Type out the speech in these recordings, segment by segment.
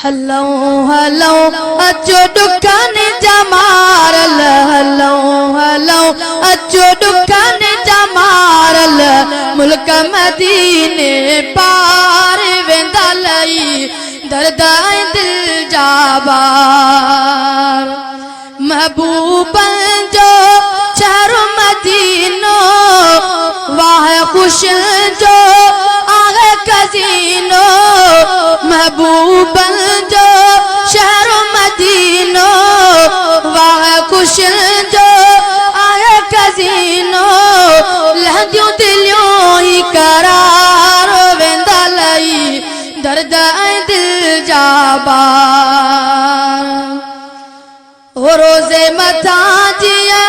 हलो हलो अचो दुकान जमारल हलो हलो अचो दुकान जमारल मुल्क मदीने पार वेंदा लई दर्द दिल जाबार महबूबन जो शहर मदीनो वाह खुश जो आगे कजीनो महबूबन जो शहर मदीनो वाह खुश जो आगे कजीनो लहदियों दिलियों ही करार वेंदा लई दर्द दिल जाबार रोज़े मथा जिया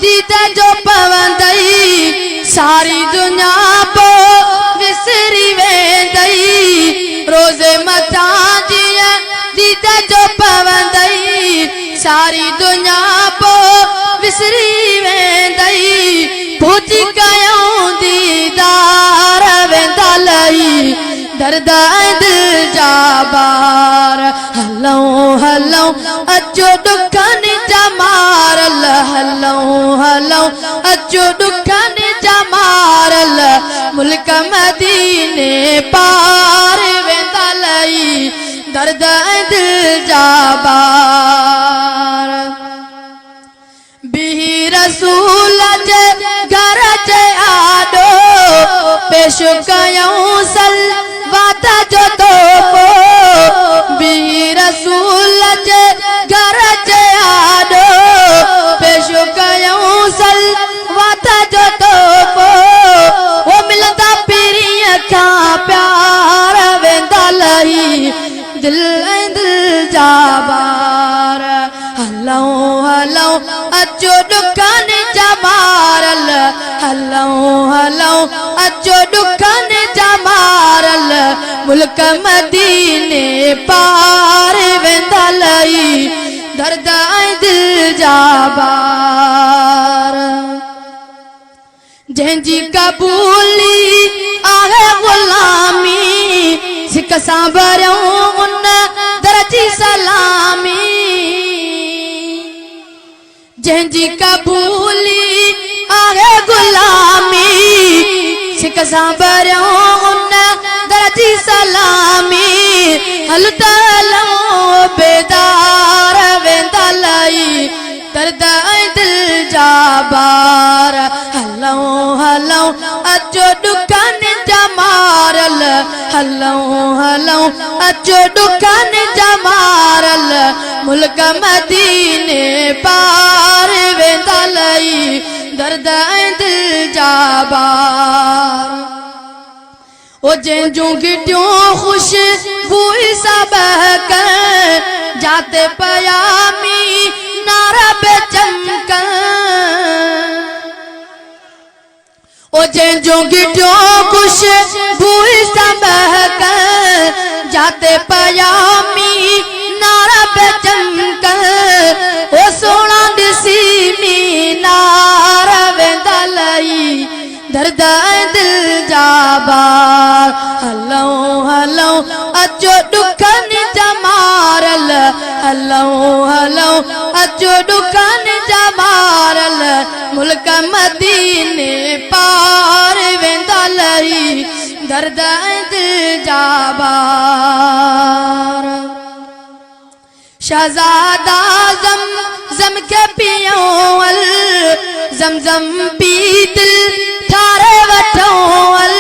दीदा जो पवंदई सारी दुनिया पो विसरी वेंदई रोज़े मथा जिया दीदा जो पवंदई सारी दुनिया पो विसरी वेंदई भूती कयूं दीदार वेंदा लई दर्द दिल जाबार हलो हलो अचो दुकान जमारल हलो हलो अचो दुकान जमारल मुल्क मदीने पार वेंदा लई दर्द दिल जाबार बिही रसूल जे घर जे आडो पेश कयूं सलवात जो तोहफ़ो बिही रसूल जे घर जे आडो पेश कयूं सलवात जो तोहफ़ो वो मिलंदा पीरीअ खां प्यार वेंदा लई दिल जाबार हलो हलो अचो दुकान जमारल हलो हलो अचो दुकान जमारल मुल्क मदीने पार वेंदा लई दर्द दिल जाबार जंहिंजी कबूली आहे गुलामी सिक सां भरियूं उन दर जी सलामी जंहिंजी कबूली आहे गुलामी सिक सां भरियूं उन दर जी सलामी हल त हलूं बेदार वेंदा लई दर्द दिल जाबार हलो हलो अचो दुकान जमारल हलो हलो अचो दुकान जमारल मुल्क मदीने पार वेंदा लई दर्द दिल जाबार ओ जंहिंजूं गिटियूं ख़ुशबू सां बहकन जाते पयामी नारा पे चमकन ओ जंहिंजूं गिटियूं ख़ुशबू सां बहकन जाते पयामी नारा पे चमकन ओ सोना ॾिसी मीनार वेंदा लई दर्द दिल जाबार हलो हलो अचो दुकान जमारल हलो हलो अचो दुकान जमारल मुल्क मदीने पार वेंदा लई दर्द दिल जाबार शहजादा ज़म के पियो अल ज़म पी दिल ठारे वठो अल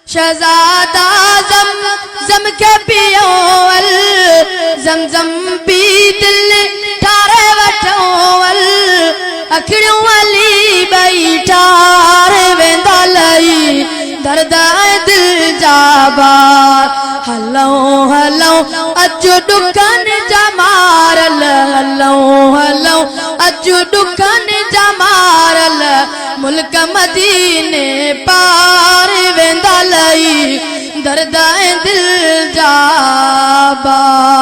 शहजादा ज़म के पियो अल ज़म पी दिल ठारे वठो अल अखियूं अली ॿई ठार वेंदा लई दर्द दिल जाबार हलो हलो अचो दुकान जमारल हलो हलो अचो दुकान जमारल मुल्क मदीने पार वेंदा लई दर्द दिल जाबार।